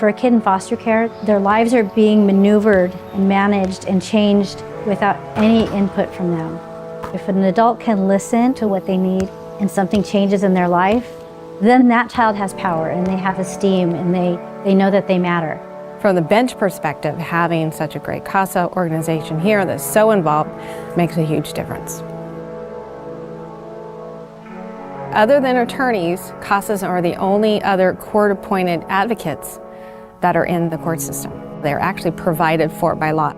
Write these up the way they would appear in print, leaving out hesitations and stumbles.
For a kid in foster care, their lives are being maneuvered and managed and changed without any input from them. If an adult can listen to what they need and something changes in their life, then that child has power and they have esteem and they know that they matter. From the bench perspective, having such a great CASA organization here that's so involved makes a huge difference. Other than attorneys, CASAs are the only other court-appointed advocates that are in the court system. They're actually provided for by law.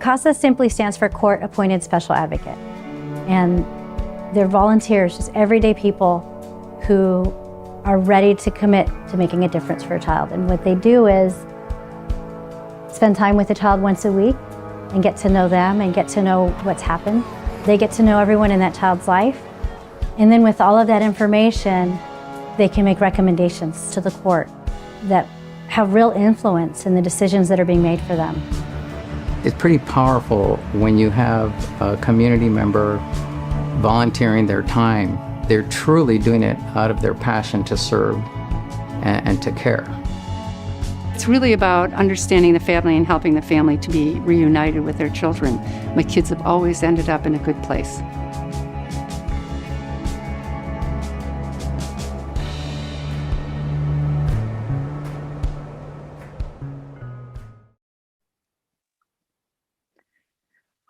CASA simply stands for Court Appointed Special Advocate. And they're volunteers, just everyday people who are ready to commit to making a difference for a child. And what they do is spend time with the child once a week and get to know them and get to know what's happened. They get to know everyone in that child's life. And then with all of that information, they can make recommendations to the court that have real influence in the decisions that are being made for them. It's pretty powerful when you have a community member volunteering their time. They're truly doing it out of their passion to serve and to care. It's really about understanding the family and helping the family to be reunited with their children. My kids have always ended up in a good place.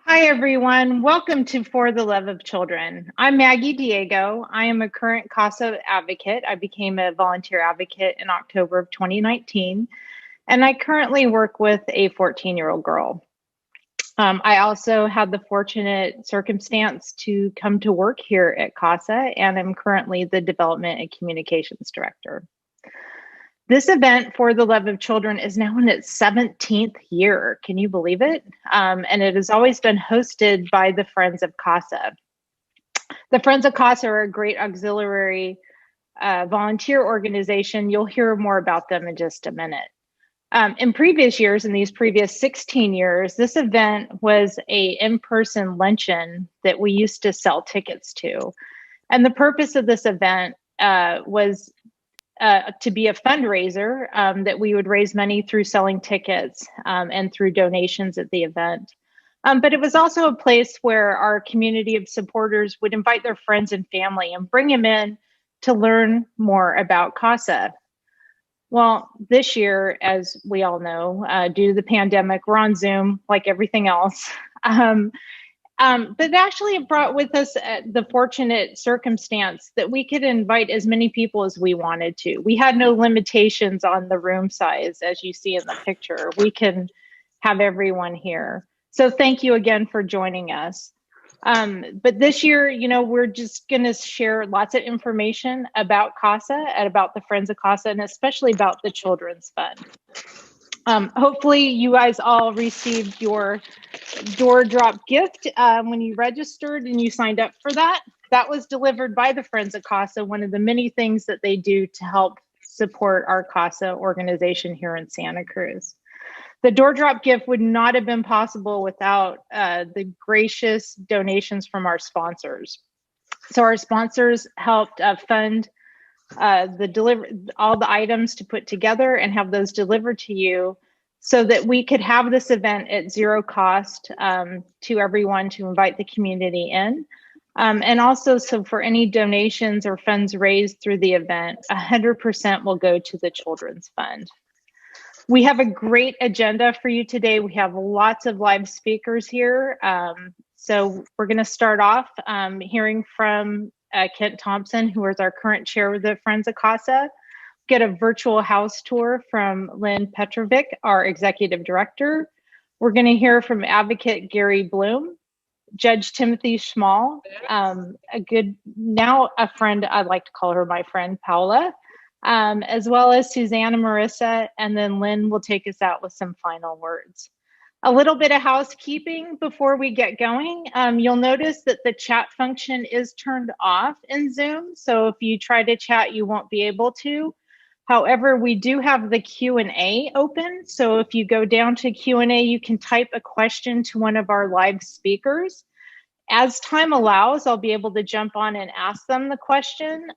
Hi, everyone. Welcome to For the Love of Children. I'm Maggie Diego. I am a current CASA advocate. I became a volunteer advocate in October of 2019, and I currently work with a 14-year-old girl. I also had the fortunate circumstance to come to work here at CASA, and I'm currently the Development and Communications Director. This event, For the Love of Children, is now in its 17th year. Can you believe it? And it has always been hosted by the Friends of CASA. The Friends of CASA are a great auxiliary volunteer organization. You'll hear more about them in just a minute. In previous years, in these previous 16 years, this event was an in-person luncheon that we used to sell tickets to. And the purpose of this event was to be a fundraiser that we would raise money through selling tickets and through donations at the event. But it was also a place where our community of supporters would invite their friends and family and bring them in to learn more about CASA. Well, this year, as we all know, due to the pandemic, we're on Zoom like everything else. But actually it brought with us the fortunate circumstance that we could invite as many people as we wanted to. We had no limitations on the room size, as you see in the picture. We can have everyone here. So thank you again for joining us. But this year, we're just going to share lots of information about CASA and about the Friends of CASA, and especially about the Children's Fund. Hopefully you guys all received your door drop gift when you registered and you signed up for that. That was delivered by the Friends of CASA, one of the many things that they do to help support our CASA organization here in Santa Cruz. The door drop gift would not have been possible without the gracious donations from our sponsors. So our sponsors helped fund all the items to put together and have those delivered to you so that we could have this event at zero cost to everyone to invite the community in. And also, so for any donations or funds raised through the event, 100% will go to the Children's Fund. We have a great agenda for you today. We have lots of live speakers here. So we're going to start off hearing from Kent Thompson, who is our current chair of the Friends of CASA. Get a virtual house tour from Lynne Petrovic, our executive director. We're going to hear from advocate Gary Bloom, Judge Timothy Schmal, now a friend, I'd like to call her my friend, Paula, as well as Susanna Marissa, and then Lynn will take us out with some final words. A little bit of housekeeping before we get going. You'll notice that the chat function is turned off in Zoom. So if you try to chat, you won't be able to. However, we do have the Q&A open. So if you go down to Q&A, you can type a question to one of our live speakers. As time allows, I'll be able to jump on and ask them the question.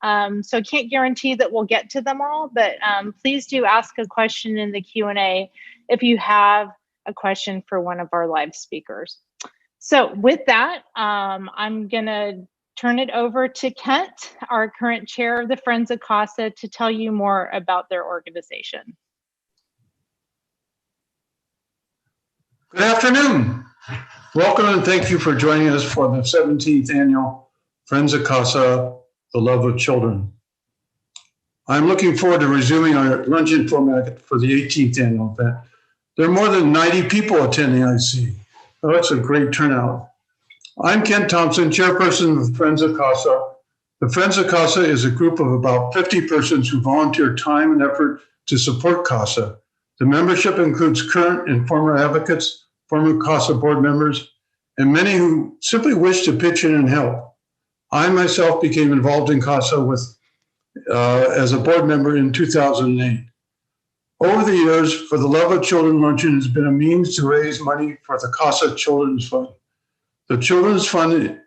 So I can't guarantee that we'll get to them all, but please do ask a question in the Q&A if you have a question for one of our live speakers. So with that, I'm gonna turn it over to Kent, our current chair of the Friends of CASA, to tell you more about their organization. Good afternoon. Welcome and thank you for joining us for the 17th annual Friends of CASA, the Love of Children. I'm looking forward to resuming our luncheon format for the 18th annual event. There are more than 90 people attending, I see. Oh, that's a great turnout. I'm Kent Thompson, chairperson of Friends of CASA. The Friends of CASA is a group of about 50 persons who volunteer time and effort to support CASA. The membership includes current and former advocates, former CASA board members, and many who simply wish to pitch in and help. I myself became involved in CASA as a board member in 2008. Over the years, For the Love of Children Luncheon has been a means to raise money for the CASA Children's Fund. The Children's Fund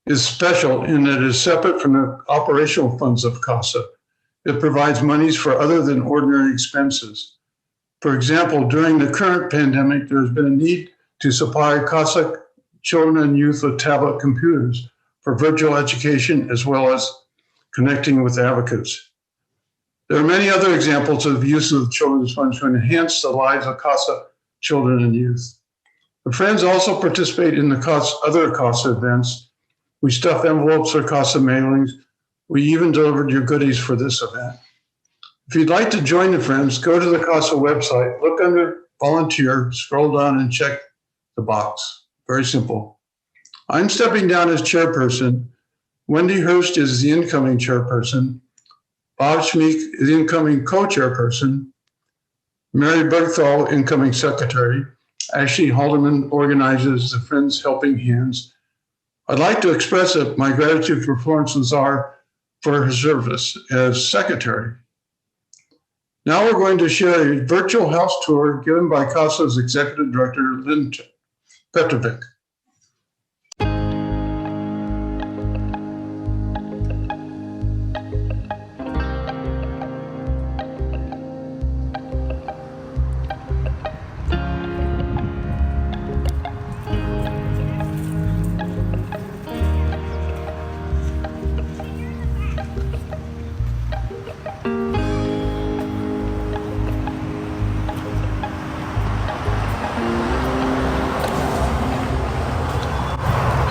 is special in that it is separate from the operational funds of CASA. It provides monies for other than ordinary expenses. For example, during the current pandemic, there has been a need to supply CASA children and youth with tablet computers for virtual education as well as connecting with advocates. There are many other examples of use of the Children's Fund to enhance the lives of CASA children and youth. The Friends also participate in the other CASA events. We stuff envelopes for CASA mailings. We even delivered your goodies for this event. If you'd like to join the Friends, go to the CASA website, look under volunteer, scroll down and check the box. Very simple. I'm stepping down as chairperson. Wendy Hurst is the incoming chairperson. Bob Schmeek is the incoming co-chairperson. Mary Bergthal, incoming secretary. Ashley Haldeman organizes the Friends Helping Hands. I'd like to express my gratitude for Florence Lazar for her service as secretary. Now we're going to share a virtual house tour given by CASA's executive director, Lynne Petrovic.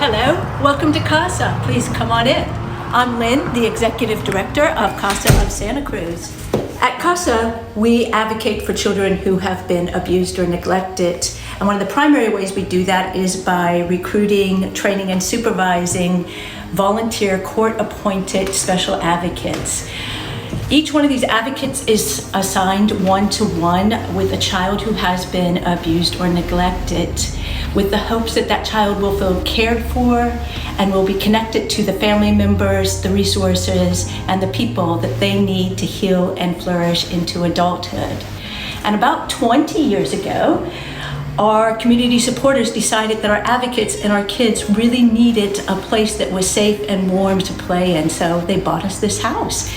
Hello, welcome to CASA. Please come on in. I'm Lynn, the Executive Director of CASA of Santa Cruz. At CASA, we advocate for children who have been abused or neglected. And one of the primary ways we do that is by recruiting, training, and supervising volunteer court-appointed special advocates. Each one of these advocates is assigned one-to-one with a child who has been abused or neglected, with the hopes that that child will feel cared for and will be connected to the family members, the resources, and the people that they need to heal and flourish into adulthood. And about 20 years ago, our community supporters decided that our advocates and our kids really needed a place that was safe and warm to play in, so they bought us this house.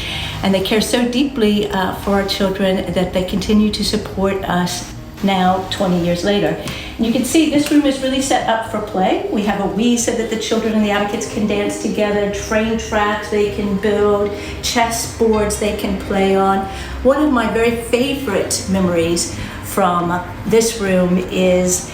And they care so deeply for our children that they continue to support us now 20 years later. And you can see this room is really set up for play. We have a Wii so that the children and the advocates can dance together, train tracks they can build, chess boards they can play on. One of my very favorite memories from this room is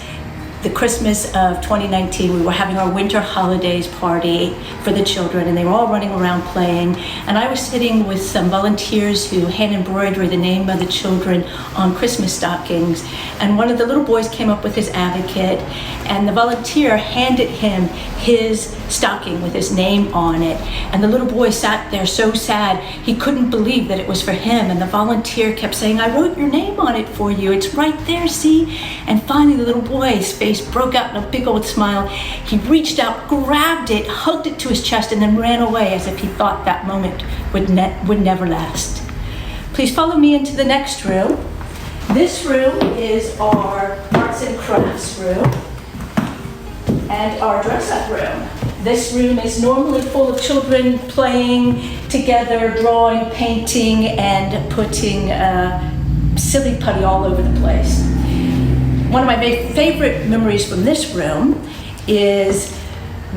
the Christmas of 2019. We were having our winter holidays party for the children and they were all running around playing. And I was sitting with some volunteers who hand embroidery the name of the children on Christmas stockings. And one of the little boys came up with his advocate and the volunteer handed him his stocking with his name on it. And the little boy sat there so sad, he couldn't believe that it was for him. And the volunteer kept saying, "I wrote your name on it for you. It's right there, see?" And finally the little boy's face broke out in a big old smile. He reached out, grabbed it, hugged it to his chest, and then ran away as if he thought that moment would never last. Please follow me into the next room. This room is our arts and crafts room. and our dress-up room. This room is normally full of children playing together, drawing, painting, and putting silly putty all over the place. One of my favorite memories from this room is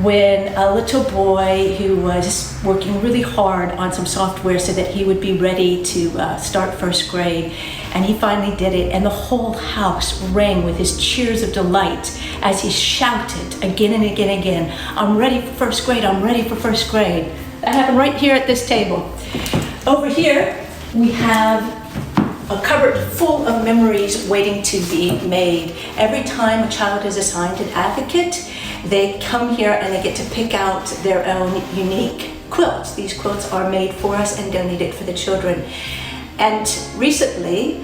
when a little boy who was working really hard on some software so that he would be ready to start first grade, and he finally did it, and the whole house rang with his cheers of delight as he shouted again and again and again, "I'm ready for first grade, I'm ready for first grade." That happened right here at this table. Over here, we have a cupboard full of memories waiting to be made. Every time a child is assigned an advocate, they come here and they get to pick out their own unique quilts. These quilts are made for us and donated for the children. And recently,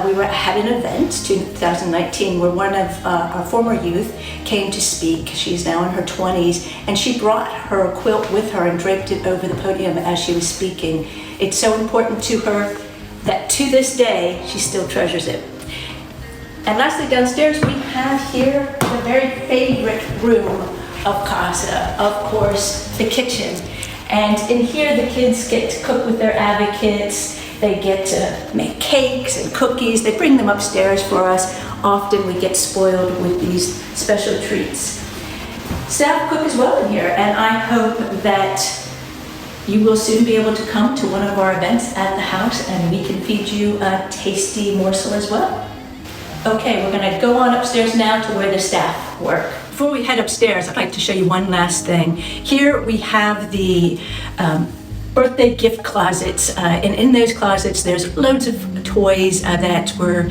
we had an event, 2019, where one of our former youth came to speak. She's now in her 20s, and she brought her quilt with her and draped it over the podium as she was speaking. It's so important to her that to this day, she still treasures it. And lastly, downstairs, we have here the very favorite room of CASA, of course, the kitchen. And in here, the kids get to cook with their advocates. They get to make cakes and cookies. They bring them upstairs for us. Often we get spoiled with these special treats. Staff cook as well in here, and I hope that you will soon be able to come to one of our events at the house and we can feed you a tasty morsel as well. Okay, we're gonna go on upstairs now to where the staff work. Before we head upstairs, I'd like to show you one last thing. Here we have the birthday gift closets, and in those closets there's loads of toys that were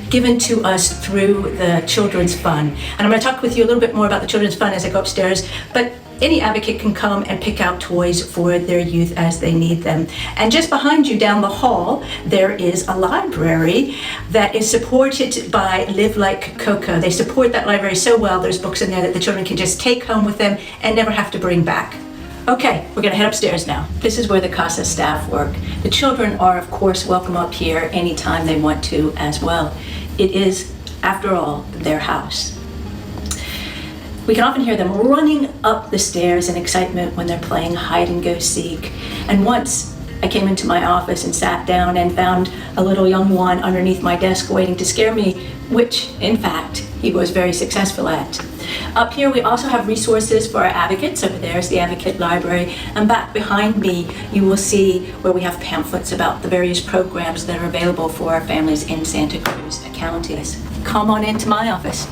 given to us through the Children's Fund. And I'm going to talk with you a little bit more about the Children's Fund as I go upstairs, but any advocate can come and pick out toys for their youth as they need them. And just behind you down the hall, there is a library that is supported by Live Like Coco. They support that library so well, there's books in there that the children can just take home with them and never have to bring back. Okay, we're gonna head upstairs now. This is where the CASA staff work. The children are, of course, welcome up here anytime they want to as well. It is, after all, their house. We can often hear them running up the stairs in excitement when they're playing hide and go seek. And once I came into my office and sat down and found a little young one underneath my desk waiting to scare me, which in fact he was very successful at. Up here we also have resources for our advocates. Over there is the Advocate Library, and back behind me you will see where we have pamphlets about the various programs that are available for our families in Santa Cruz County. Come on into my office.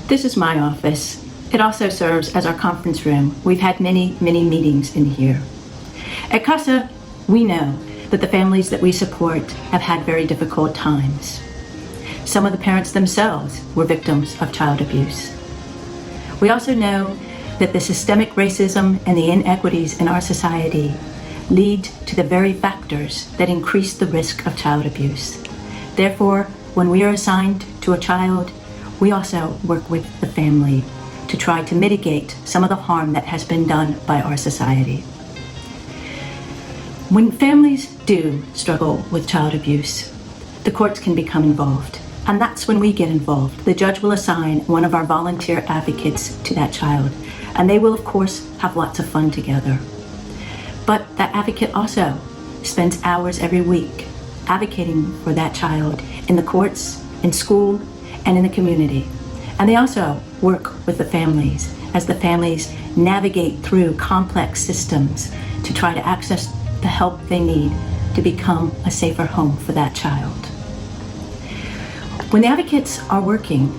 This is my office. It also serves as our conference room. We've had many, many meetings in here. At CASA, we know that the families that we support have had very difficult times. Some of the parents themselves were victims of child abuse. We also know that the systemic racism and the inequities in our society lead to the very factors that increase the risk of child abuse. Therefore, when we are assigned to a child, we also work with the family to try to mitigate some of the harm that has been done by our society. When families do struggle with child abuse, the courts can become involved, and that's when we get involved. The judge will assign one of our volunteer advocates to that child, and they will, of course, have lots of fun together. But that advocate also spends hours every week advocating for that child in the courts, in school, and in the community. And they also work with the families as the families navigate through complex systems to try to access the help they need to become a safer home for that child. When the advocates are working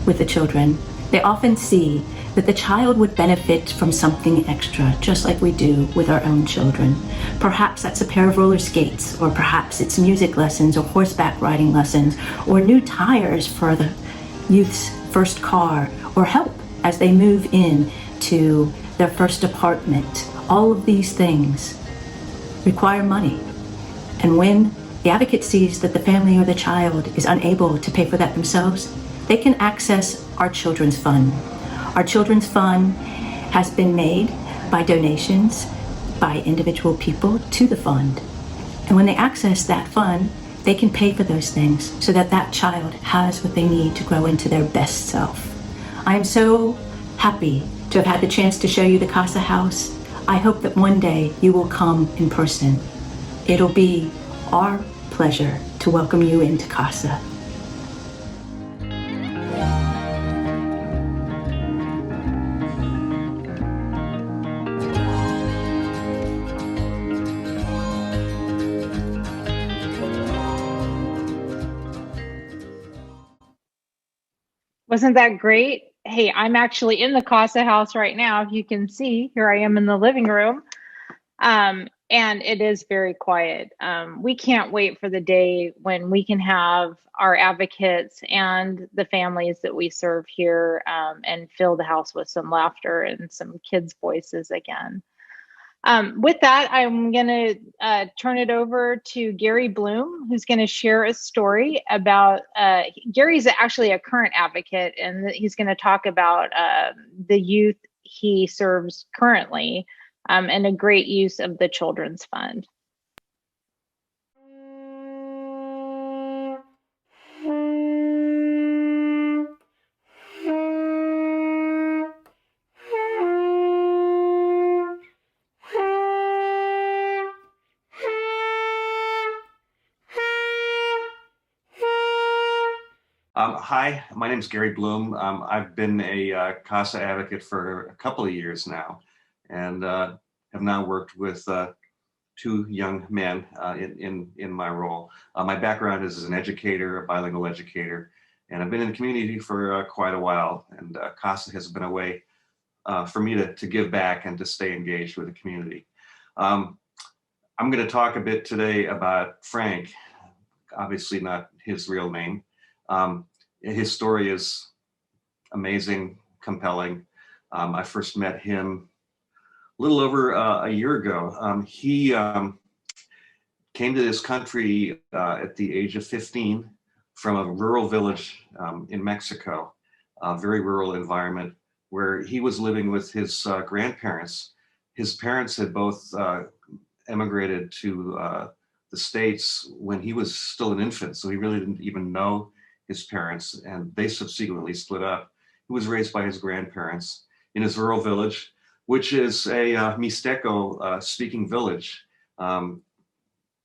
with the children, they often see that the child would benefit from something extra, just like we do with our own children. Perhaps that's a pair of roller skates, or perhaps it's music lessons or horseback riding lessons, or new tires for the youth's first car, or help as they move in to their first apartment. All of these things require money. And when the advocate sees that the family or the child is unable to pay for that themselves, they can access our Children's Fund. Our Children's Fund has been made by donations by individual people to the fund. And when they access that fund, they can pay for those things so that that child has what they need to grow into their best self. I am so happy to have had the chance to show you the CASA house. I hope that one day you will come in person. It'll be our pleasure to welcome you into CASA. Wasn't that great? Hey, I'm actually in the CASA house right now. If you can see, here I am in the living room. And it is very quiet. We can't wait for the day when we can have our advocates and the families that we serve here and fill the house with some laughter and some kids' voices again. With that, I'm going to turn it over to Gary Bloom, who's going to share a story about, Gary's actually a current advocate, and he's going to talk about the youth he serves currently and a great use of the Children's Fund. Hi, my name is Gary Bloom. I've been a CASA advocate for a couple of years now, and have now worked with two young men in my role. My background is as an educator, a bilingual educator, and I've been in the community for quite a while. And CASA has been a way for me to give back and to stay engaged with the community. I'm going to talk a bit today about Frank, obviously not his real name. His story is amazing, compelling. I first met him a little over a year ago. He came to this country at the age of 15 from a rural village in Mexico, a very rural environment where he was living with his grandparents. His parents had both emigrated to the States when he was still an infant, so he really didn't even know his parents, and they subsequently split up. He was raised by his grandparents in his rural village, which is a Mixteco speaking village.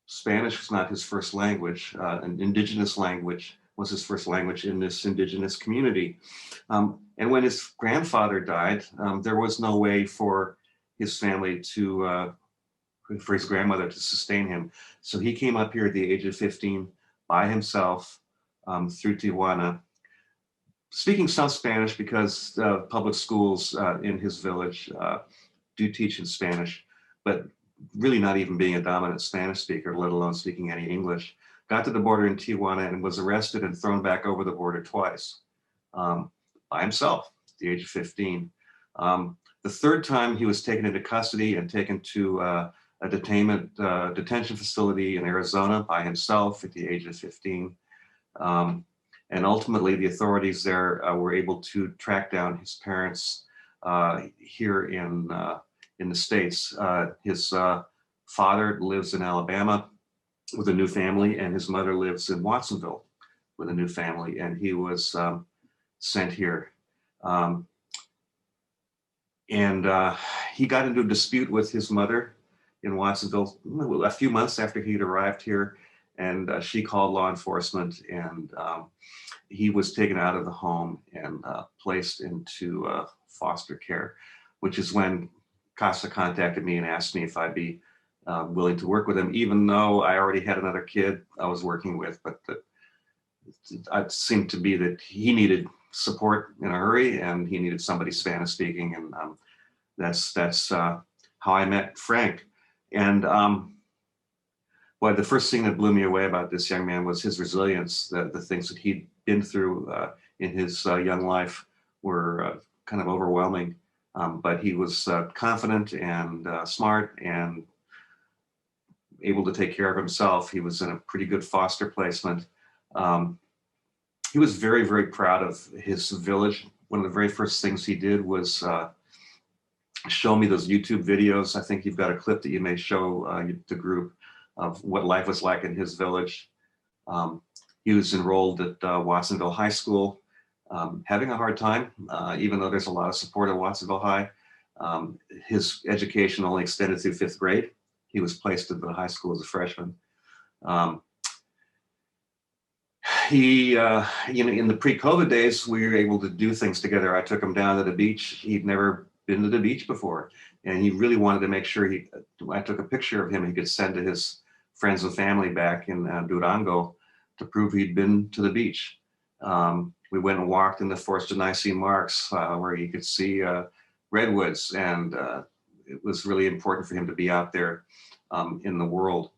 Spanish was not his first language. An indigenous language was his first language in this indigenous community. And when his grandfather died, there was no way for his family to, for his grandmother to sustain him. So he came up here at the age of 15 by himself, through Tijuana, speaking some Spanish because public schools in his village do teach in Spanish, but really not even being a dominant Spanish speaker, let alone speaking any English. Got to the border in Tijuana and was arrested and thrown back over the border twice by himself at the age of 15. The third time he was taken into custody and taken to a detention facility in Arizona by himself at the age of 15. And ultimately, the authorities there were able to track down his parents here in the States. His father lives in Alabama with a new family, and his mother lives in Watsonville with a new family, and he was sent here. He got into a dispute with his mother in Watsonville a few months after he'd arrived here, and she called law enforcement, and he was taken out of the home and placed into foster care, which is when CASA contacted me and asked me if I'd be willing to work with him, even though I already had another kid I was working with, but it seemed to be that he needed support in a hurry, and he needed somebody Spanish speaking, and that's how I met Frank. And well, the first thing that blew me away about this young man was his resilience. The things that he'd been through in his young life were kind of overwhelming, but he was confident and smart and able to take care of himself. He was in a pretty good foster placement. He was very, very proud of his village. One of the very first things he did was show me those YouTube videos. I think you've got a clip that you may show the group of what life was like in his village. He was enrolled at Watsonville High School, having a hard time, even though there's a lot of support at Watsonville High. His education only extended through 5th grade. He was placed at the high school as a freshman. In the pre-COVID days, we were able to do things together. I took him down to the beach. He'd never been to the beach before, and he really wanted to make sure I took a picture of him he could send to his friends and family back in Durango to prove he'd been to the beach. We went and walked in the Forest of Nicene Marks where you could see redwoods, and it was really important for him to be out there in the world.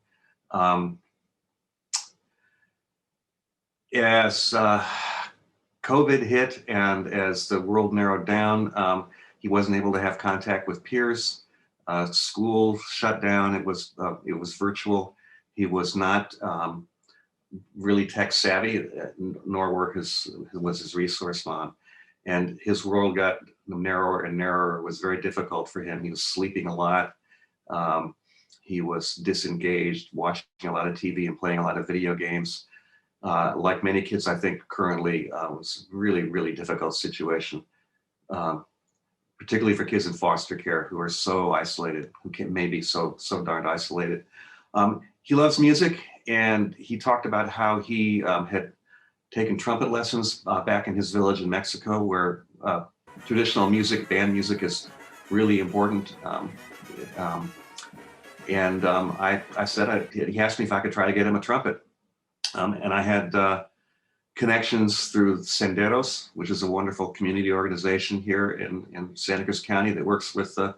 As COVID hit and as the world narrowed down, he wasn't able to have contact with peers. School shut down. It was virtual. He was not really tech savvy, nor was his resource mom. And his world got narrower and narrower. It was very difficult for him. He was sleeping a lot. He was disengaged, watching a lot of TV and playing a lot of video games. Like many kids, I think currently, it was a really, really difficult situation, particularly for kids in foster care who are so isolated, who can maybe so darn isolated. He loves music, and he talked about how he had taken trumpet lessons back in his village in Mexico, where traditional music, band music, is really important. I said, he asked me if I could try to get him a trumpet. And I had connections through Senderos, which is a wonderful community organization here in Santa Cruz County that works with the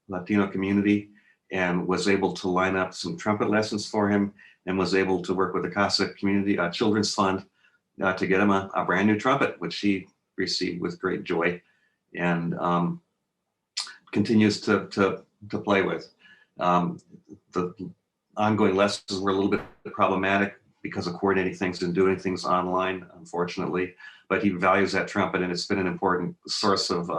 Latino community, and was able to line up some trumpet lessons for him, and was able to work with the CASA Community Children's Fund to get him a brand new trumpet, which he received with great joy, and continues to play with. The ongoing lessons were a little bit problematic because of coordinating things and doing things online, unfortunately, but he values that trumpet, and it's been an important source of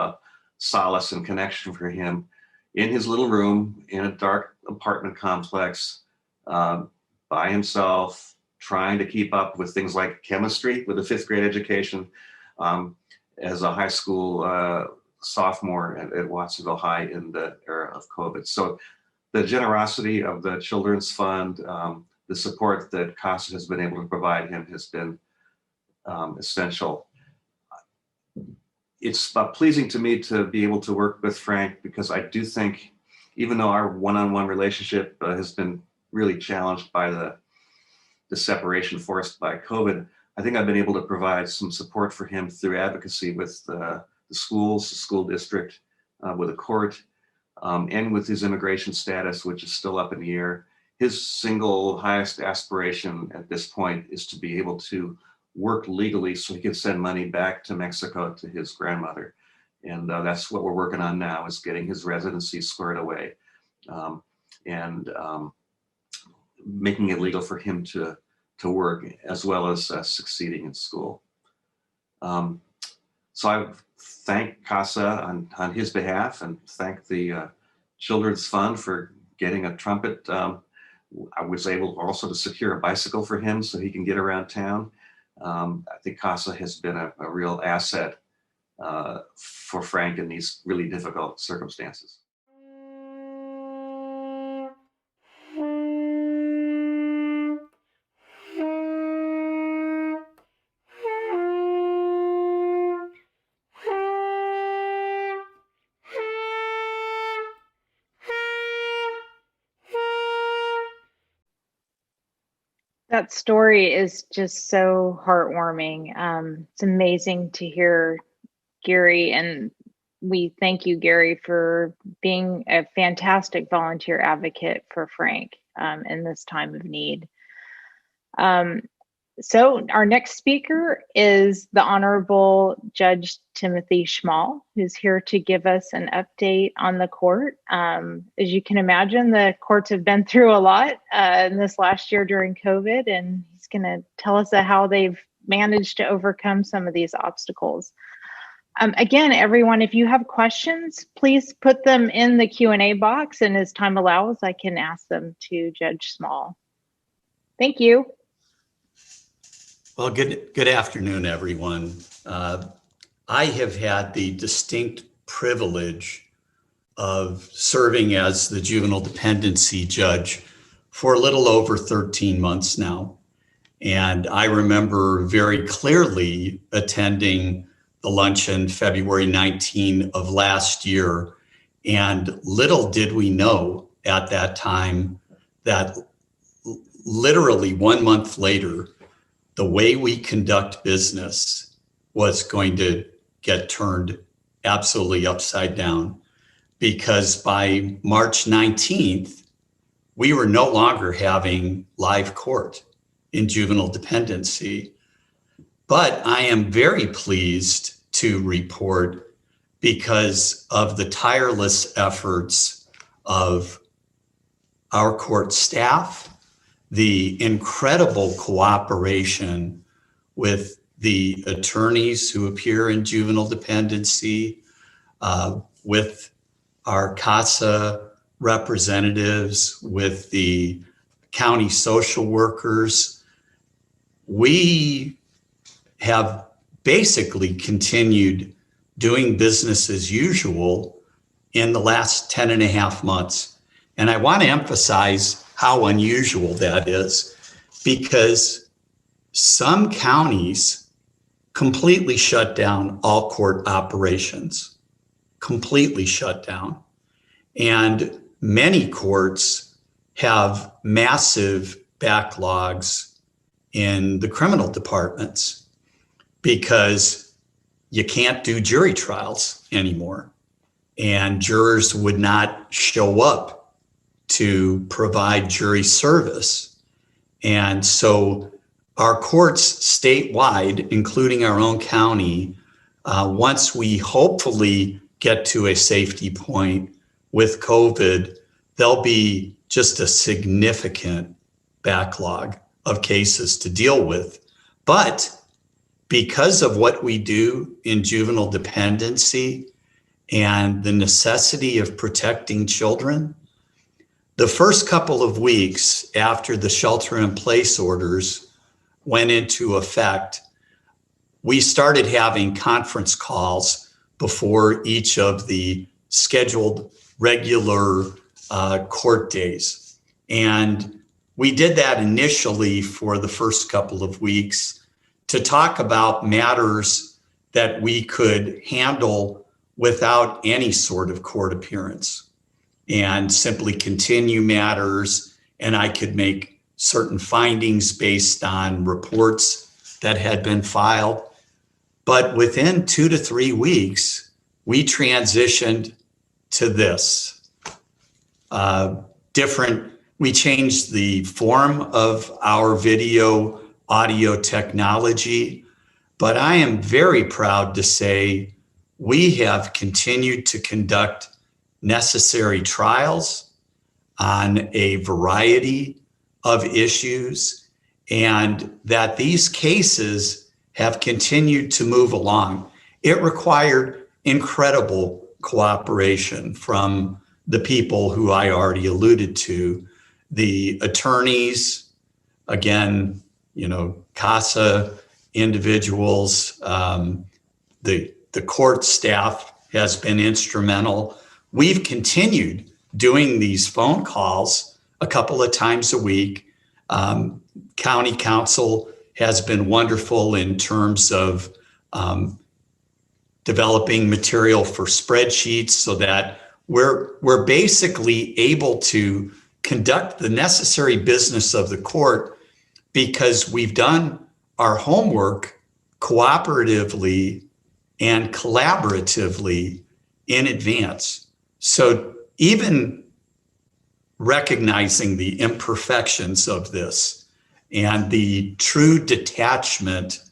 solace and connection for him in his little room in a dark apartment complex, by himself, trying to keep up with things like chemistry with a 5th grade education, as a high school sophomore at Watsonville High in the era of COVID. So the generosity of the Children's Fund, the support that CASA has been able to provide him has been essential. It's pleasing to me to be able to work with Frank, because I do think, even though our one-on-one relationship has been really challenged by the separation forced by COVID, I think I've been able to provide some support for him through advocacy with the schools, the school district, with the court, and with his immigration status, which is still up in the air. His single highest aspiration at this point is to be able to work legally so he can send money back to Mexico to his grandmother. And that's what we're working on now, is getting his residency squared away, and making it legal for him to work, as well as succeeding in school. So I thank CASA on his behalf, and thank the Children's Fund for getting a trumpet. I was able also to secure a bicycle for him so he can get around town. I think CASA has been a real asset for Frank in these really difficult circumstances. That story is just so heartwarming. It's amazing to hear Gary, and we thank you, Gary, for being a fantastic volunteer advocate for Frank in this time of need. So our next speaker is the Honorable Judge Timothy Schmal, who's here to give us an update on the court. As you can imagine, the courts have been through a lot in this last year during COVID, and he's going to tell us how they've managed to overcome some of these obstacles. Again, everyone, if you have questions, please put them in the Q&A box, and as time allows, I can ask them to Judge Schmal. Thank you. Well, good afternoon, everyone. I have had the distinct privilege of serving as the juvenile dependency judge for a little over 13 months now. And I remember very clearly attending the luncheon February 19 of last year. And little did we know at that time that literally 1 month later, the way we conduct business was going to get turned absolutely upside down, because by March 19th, we were no longer having live court in juvenile dependency. But I am very pleased to report, because of the tireless efforts of our court staff, the incredible cooperation with the attorneys who appear in juvenile dependency, with our CASA representatives, with the county social workers, we have basically continued doing business as usual in the last 10 and a half months. And I want to emphasize how unusual that is, because some counties completely shut down all court operations, completely shut down. And many courts have massive backlogs in the criminal departments because you can't do jury trials anymore. And jurors would not show up to provide jury service. And so our courts statewide, including our own county, once we hopefully get to a safety point with COVID, there'll be just a significant backlog of cases to deal with. But because of what we do in juvenile dependency and the necessity of protecting children, the first couple of weeks after the shelter-in-place orders went into effect, we started having conference calls before each of the scheduled regular court days. And we did that initially for the first couple of weeks to talk about matters that we could handle without any sort of court appearance, and simply continue matters, and I could make certain findings based on reports that had been filed. But within 2 to 3 weeks, we transitioned to this. We changed the form of our video audio technology, but I am very proud to say we have continued to conduct necessary trials on a variety of issues, and that these cases have continued to move along. It required incredible cooperation from the people who I already alluded to, the attorneys, again, CASA individuals, the court staff has been instrumental. We've continued doing these phone calls a couple of times a week. County council has been wonderful in terms of developing material for spreadsheets so that we're basically able to conduct the necessary business of the court, because we've done our homework cooperatively and collaboratively in advance. So even recognizing the imperfections of this and the true detachment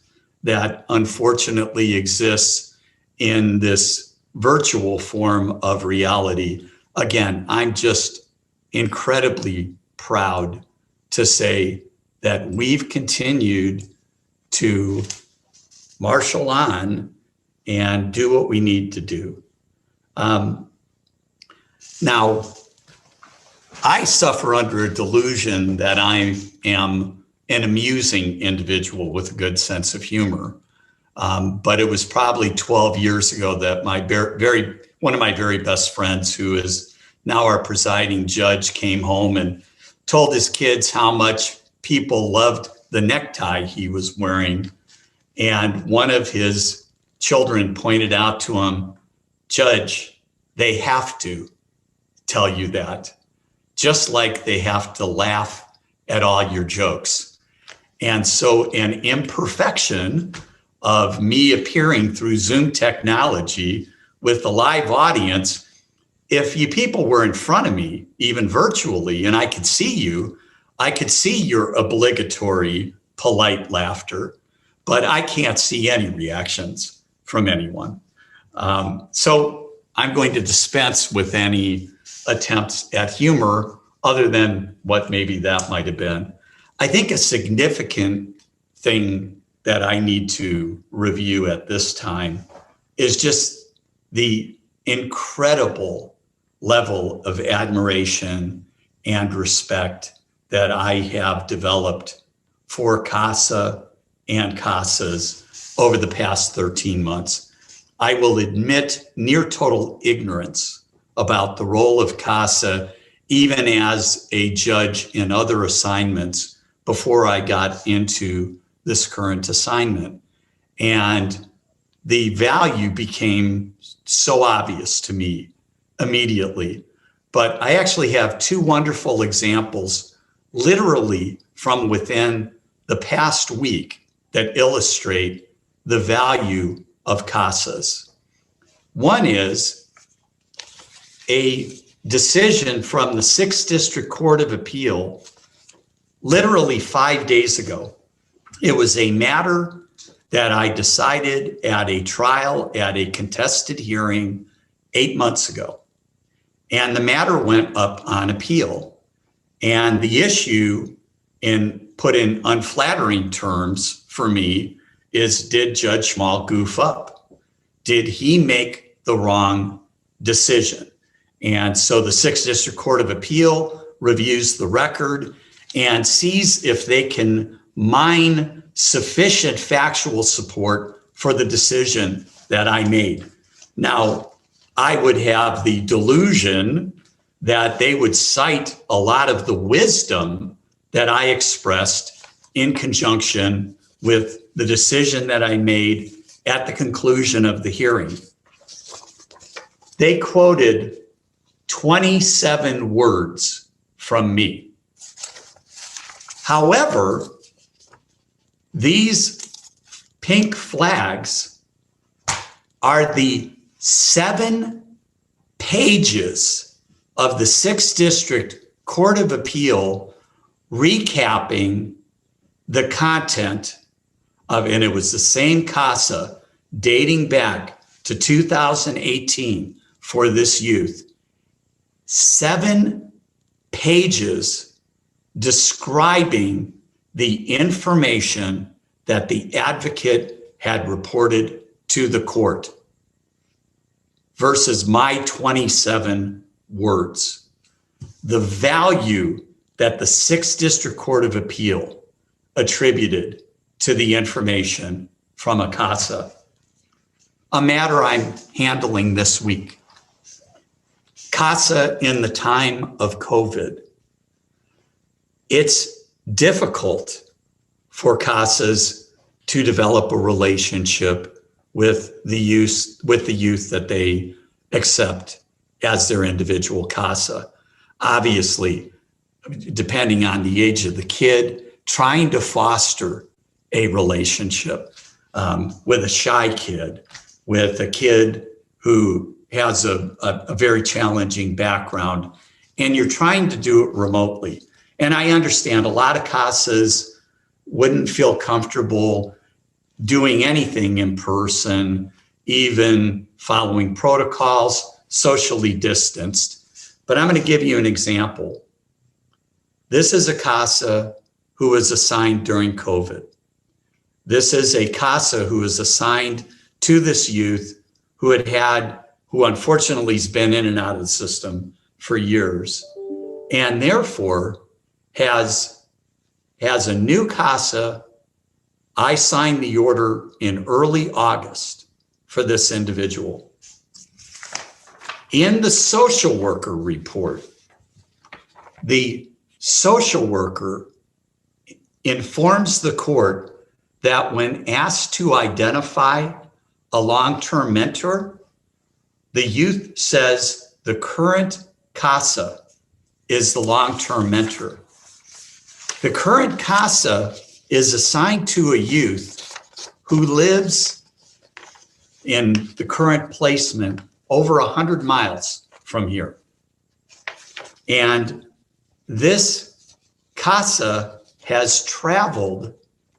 that unfortunately exists in this virtual form of reality, again, I'm just incredibly proud to say that we've continued to marshal on and do what we need to do. Now, I suffer under a delusion that I am an amusing individual with a good sense of humor. But it was probably 12 years ago that one of my very best friends, who is now our presiding judge, came home and told his kids how much people loved the necktie he was wearing. And one of his children pointed out to him, "Judge, they have to tell you that, just like they have to laugh at all your jokes." And so an imperfection of me appearing through Zoom technology with a live audience, if you people were in front of me, even virtually, and I could see you, I could see your obligatory polite laughter, but I can't see any reactions from anyone. So I'm going to dispense with any attempts at humor other than what maybe that might have been. I think a significant thing that I need to review at this time is just the incredible level of admiration and respect that I have developed for CASA and CASAs over the past 13 months. I will admit near total ignorance about the role of CASA, even as a judge in other assignments before I got into this current assignment. And the value became so obvious to me immediately. But I actually have two wonderful examples, literally from within the past week, that illustrate the value of CASAs. One is a decision from the 6th District Court of Appeal literally 5 days ago. It was a matter that I decided at a trial, at a contested hearing 8 months ago. And the matter went up on appeal. And the issue, put in unflattering terms for me, is, did Judge Schmal goof up? Did he make the wrong decision? And so the 6th District Court of Appeal reviews the record and sees if they can mine sufficient factual support for the decision that I made. Now, I would have the delusion that they would cite a lot of the wisdom that I expressed in conjunction with the decision that I made at the conclusion of the hearing. They quoted 27 words from me. However, these pink flags are the 7 pages of the 6th District Court of Appeal recapping the content of, and it was the same CASA dating back to 2018 for this youth. 7 pages describing the information that the advocate had reported to the court versus my 27 words. The value that the 6th District Court of Appeal attributed to the information from a CASA, a matter I'm handling this week. CASA in the time of COVID. It's difficult for CASAs to develop a relationship with the youth that they accept as their individual CASA. Obviously, depending on the age of the kid, trying to foster a relationship with a shy kid, with a kid who has a very challenging background, and you're trying to do it remotely. And I understand a lot of CASAs wouldn't feel comfortable doing anything in person, even following protocols, socially distanced. But I'm going to give you an example. This is a CASA who was assigned during COVID. This is a CASA who was assigned to this youth who unfortunately has been in and out of the system for years, and therefore has as a new CASA, I signed the order in early August for this individual. In the social worker report, the social worker informs the court that when asked to identify a long-term mentor, the youth says the current CASA is the long-term mentor. The current CASA is assigned to a youth who lives in the current placement over 100 miles from here. And this CASA has traveled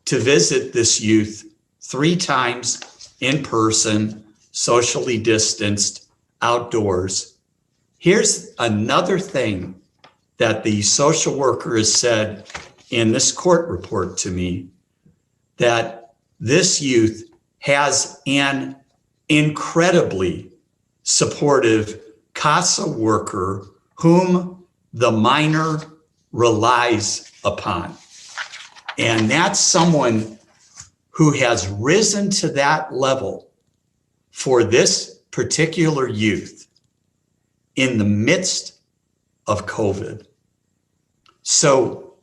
to visit this youth 3 times in person, socially distanced, outdoors. Here's another thing that the social worker has said in this court report to me, that this youth has an incredibly supportive CASA worker whom the minor relies upon. And that's someone who has risen to that level for this particular youth in the midst of COVID. So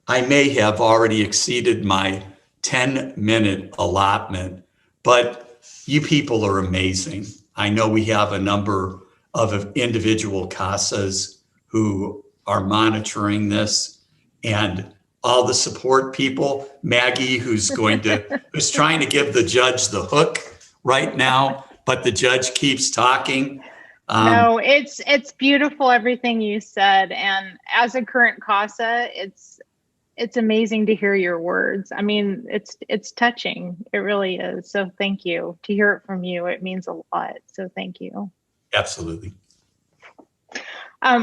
I may have already exceeded my 10-minute allotment, but you people are amazing. I know we have a number of individual CASAs who are monitoring this, and all the support people, Maggie, who's trying to give the judge the hook right now, but the judge keeps talking. No, it's beautiful, everything you said. And as a current CASA, it's amazing to hear your words. I mean, it's touching. It really is. So thank you. To hear it from you, it means a lot. So thank you. Absolutely.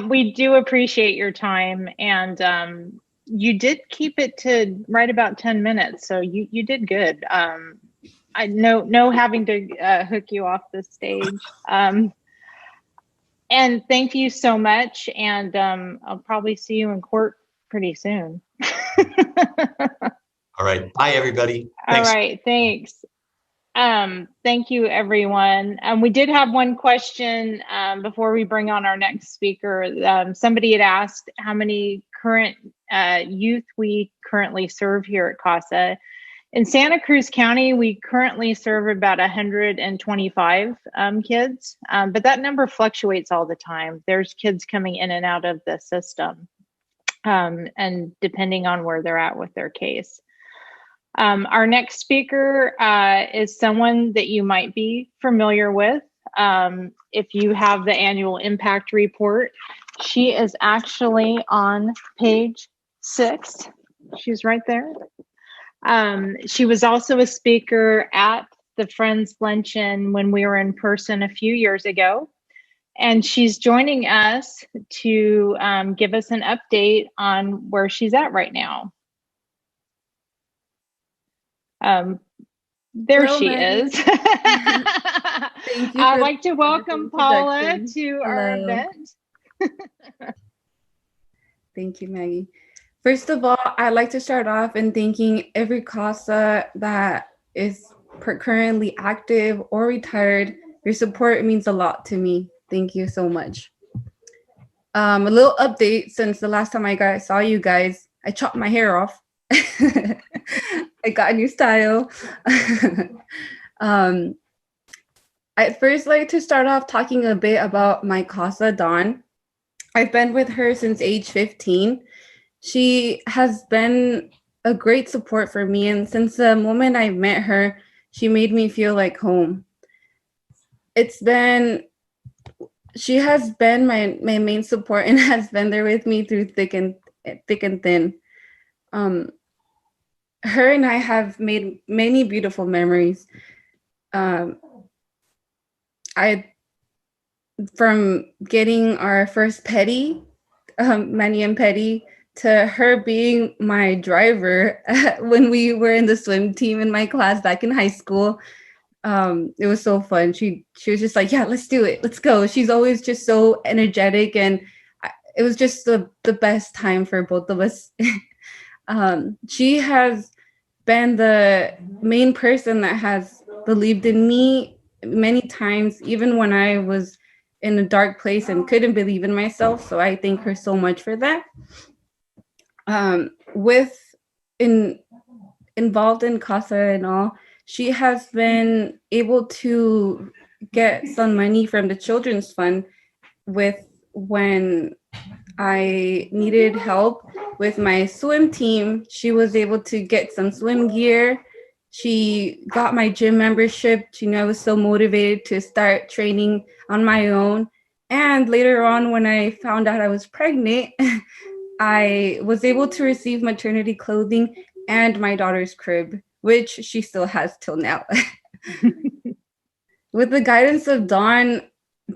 We do appreciate your time, and you did keep it to right about 10 minutes. So you did good. I no having to hook you off the stage. And thank you so much. And I'll probably see you in court pretty soon. All right. Bye, everybody. Thanks. All right. Thanks. Thank you, everyone. We did have one question before we bring on our next speaker. Somebody had asked how many current youth we currently serve here at CASA. In Santa Cruz County, we currently serve about 125 kids, but that number fluctuates all the time. There's kids coming in and out of the system, and depending on where they're at with their case. Our next speaker is someone that you might be familiar with. If you have the annual impact report, she is actually on page 6. She's right there. She was also a speaker at the Friends Luncheon when we were in person a few years ago. And she's joining us to give us an update on where she's at right now. There Hello, she Maggie. is. Thank you. I'd like to welcome Paula to our Hello. event. Thank you, Maggie. First of all, I'd like to start off in thanking every CASA that is currently active or retired. Your support means a lot to me. Thank you so much. A little update since the last time I saw you guys. I chopped my hair off. I got a new style. I'd first like to start off talking a bit about my CASA, Dawn. I've been with her since age 15. She has been a great support for me, and since the moment I met her, she made me feel like home. She has been my main support and has been there with me through thick and thin. Her and I have made many beautiful memories. From getting our first petty, Manny and Petty, to her being my driver when we were in the swim team in my class back in high school. It was so fun. She was just like, yeah, let's do it. Let's go. She's always just so energetic, and it was just the best time for both of us. She has been the main person that has believed in me many times, even when I was in a dark place and couldn't believe in myself. So I thank her so much for that. Involved in CASA and all, she has been able to get some money from the children's fund when I needed help with my swim team. She was able to get some swim gear. She got my gym membership. She knew I was so motivated to start training on my own. And later on, when I found out I was pregnant, I was able to receive maternity clothing and my daughter's crib, which she still has till now. With the guidance of Dawn,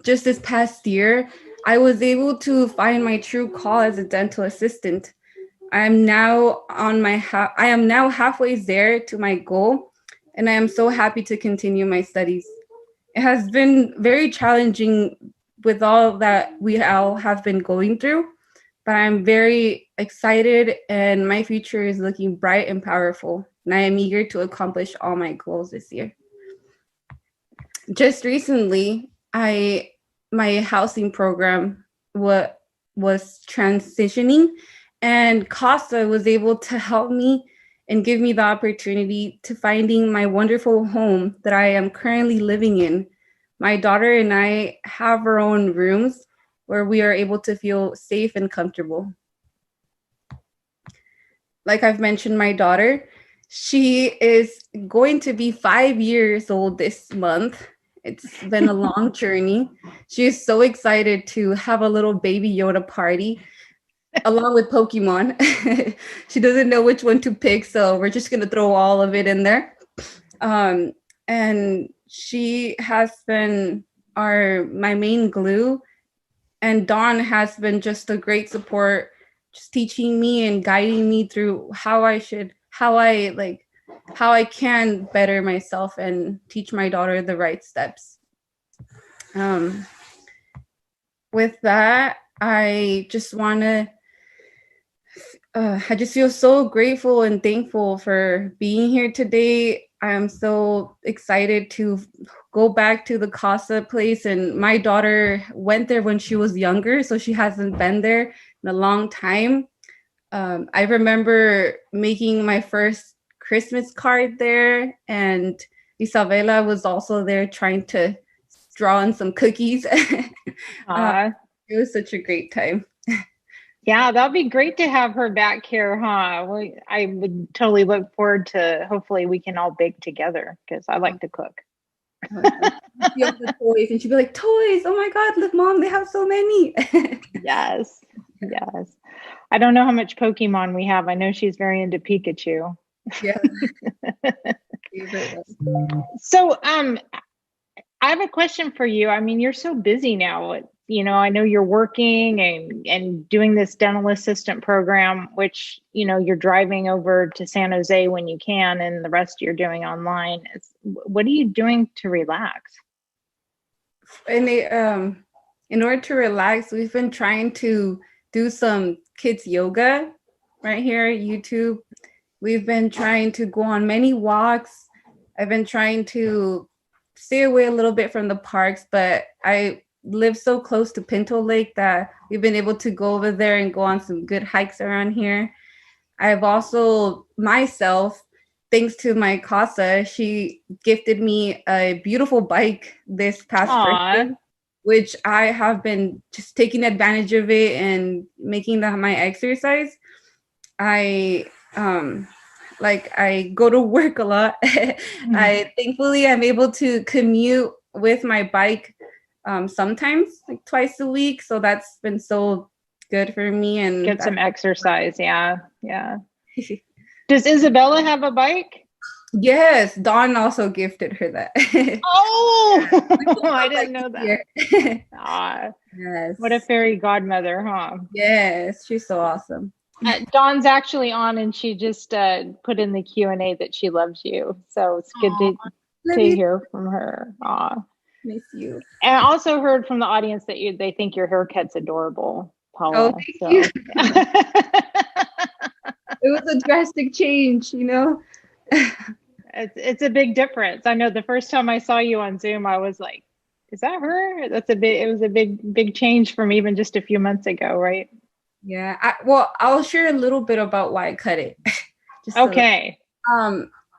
just this past year, I was able to find my true call as a dental assistant. I am now halfway there to my goal, and I am so happy to continue my studies. It has been very challenging with all that we all have been going through, but I'm very excited and my future is looking bright and powerful, and I am eager to accomplish all my goals this year. Just recently, my housing program was transitioning, and CASA was able to help me and give me the opportunity to finding my wonderful home that I am currently living in. My daughter and I have our own rooms where we are able to feel safe and comfortable. Like I've mentioned, my daughter, she is going to be 5 years old this month. It's been a long journey. She is so excited to have a little baby Yoda party along with Pokemon. She doesn't know which one to pick, so we're just going to throw all of it in there. And she has been my main glue. And Dawn has been just a great support, just teaching me and guiding me through how I can better myself and teach my daughter the right steps. With that, I just feel so grateful and thankful for being here today. I am so excited to go back to the CASA place, and my daughter went there when she was younger, so she hasn't been there in a long time. I remember making my first Christmas card there, and Isabella was also there trying to draw on some cookies. It was such a great time. Yeah, that'll be great to have her back here, huh? I would totally look forward to, hopefully we can all bake together because I like to cook. She have the toys, and she'd be like, toys, oh my God, look, Mom, they have so many. Yes. I don't know how much Pokemon we have. I know she's very into Pikachu. Yeah. So, I have a question for you. I mean, you're so busy now. I know you're working and doing this dental assistant program, which, you're driving over to San Jose when you can, and the rest you're doing online. What are you doing to relax? In order to relax, we've been trying to do some kids yoga right here at YouTube. We've been trying to go on many walks. I've been trying to stay away a little bit from the parks, but I live so close to Pinto Lake that we've been able to go over there and go on some good hikes around here. I've also myself, thanks to my CASA, she gifted me a beautiful bike this past birthday, which I have been just taking advantage of it and making that my exercise. I go to work a lot. Thankfully I'm able to commute with my bike sometimes like twice a week, so that's been so good for me and get some exercise. Yeah. Does Isabella have a bike? Yes, Dawn also gifted her that. I didn't know that. Yes. What a fairy godmother, huh? Yes, she's so awesome. Dawn's actually on, and she just put in the Q&A that she loves you. So it's good to hear from her. Miss you. And I also heard from the audience that they think your haircut's adorable, Paula. Oh, thank you. It was a drastic change, you know? It's a big difference. I know the first time I saw you on Zoom, I was like, is that her? It was a big change from even just a few months ago, right? Yeah. Well, I'll share a little bit about why I cut it. Okay.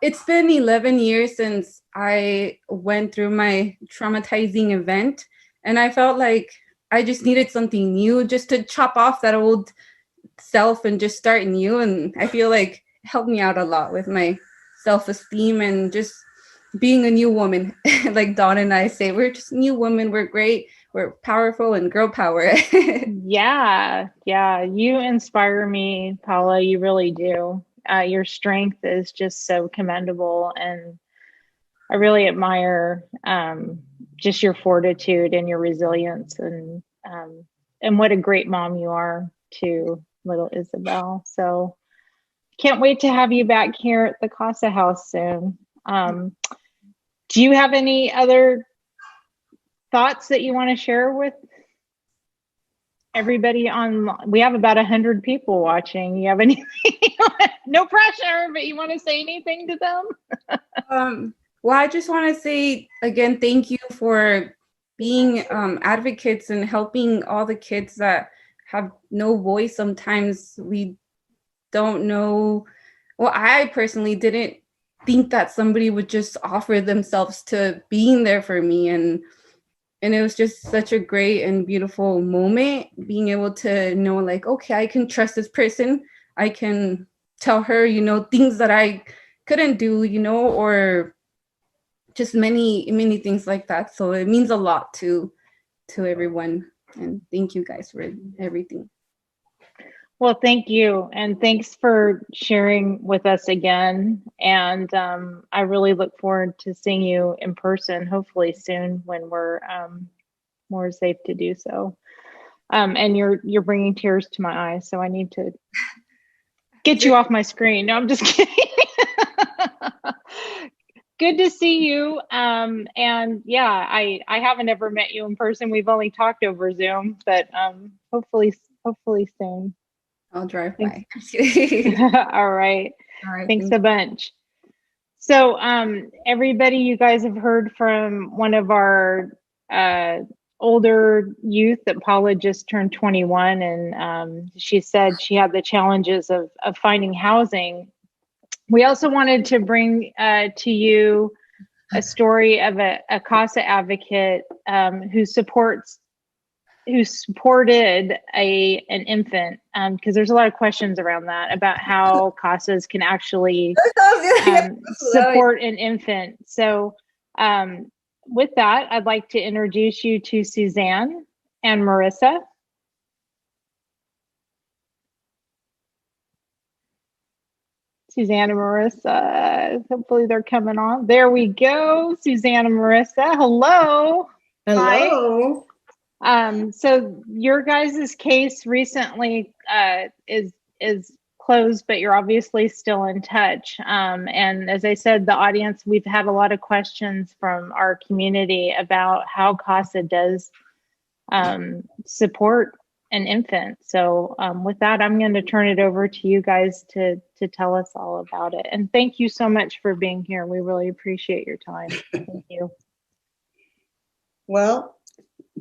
It's been 11 years since I went through my traumatizing event, and I felt like I just needed something new, just to chop off that old self and just start new. And I feel like it helped me out a lot with my self-esteem and just being a new woman. Like Dawn and I say, we're just new women. We're great. We're powerful and girl power. Yeah. You inspire me, Paula. You really do. Your strength is just so commendable, and I really admire just your fortitude and your resilience, and what a great mom you are to little Isabel. So can't wait to have you back here at the CASA house soon. Do you have any other thoughts that you want to share with everybody on? We have about 100 people watching. You have anything? No pressure, but you want to say anything to them? Well, I just want to say again, thank you for being advocates and helping all the kids that have no voice. Sometimes we don't know. Well, I personally didn't think that somebody would just offer themselves to being there for me. And it was just such a great and beautiful moment, being able to know, like, okay, I can trust this person. I can tell her, things that I couldn't do, or just many things like that. So it means a lot to everyone. And thank you guys for everything. Well, thank you. And thanks for sharing with us again. And I really look forward to seeing you in person, hopefully soon, when we're more safe to do so. And you're bringing tears to my eyes, so I need to get you off my screen. No, I'm just kidding. Good to see you. And yeah, I haven't ever met you in person. We've only talked over Zoom, but hopefully soon. I'll drive by. All All right. Thanks a bunch. So everybody, you guys have heard from one of our older youth that Paula just turned 21, and she said she had the challenges of finding housing. We also wanted to bring to you a story of a CASA advocate who supported an infant, because there's a lot of questions around that, about how CASAs can actually support an infant. So with that, I'd like to introduce you to Suzanne and Marissa. Suzanne and Marissa, hopefully they're coming on. There we go. Suzanne and Marissa, hello. Hello. Hi. So your guys' case recently is closed, but you're obviously still in touch. And as I said, the audience, we've had a lot of questions from our community about how CASA does support an infant. So with that, I'm going to turn it over to you guys to tell us all about it. And thank you so much for being here. We really appreciate your time. Thank you. Well,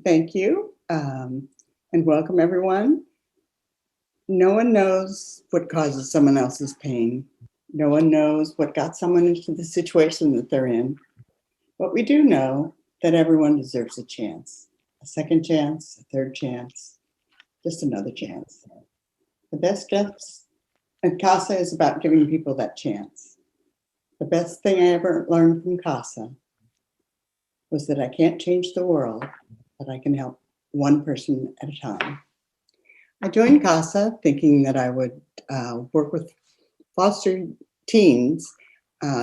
thank you, and welcome everyone. No one knows what causes someone else's pain. No one knows what got someone into the situation that they're in. But we do know that everyone deserves a chance, a second chance, a third chance, just another chance. The best steps, and CASA is about giving people that chance. The best thing I ever learned from CASA was that I can't change the world, but I can help one person at a time. I joined CASA thinking that I would work with foster teens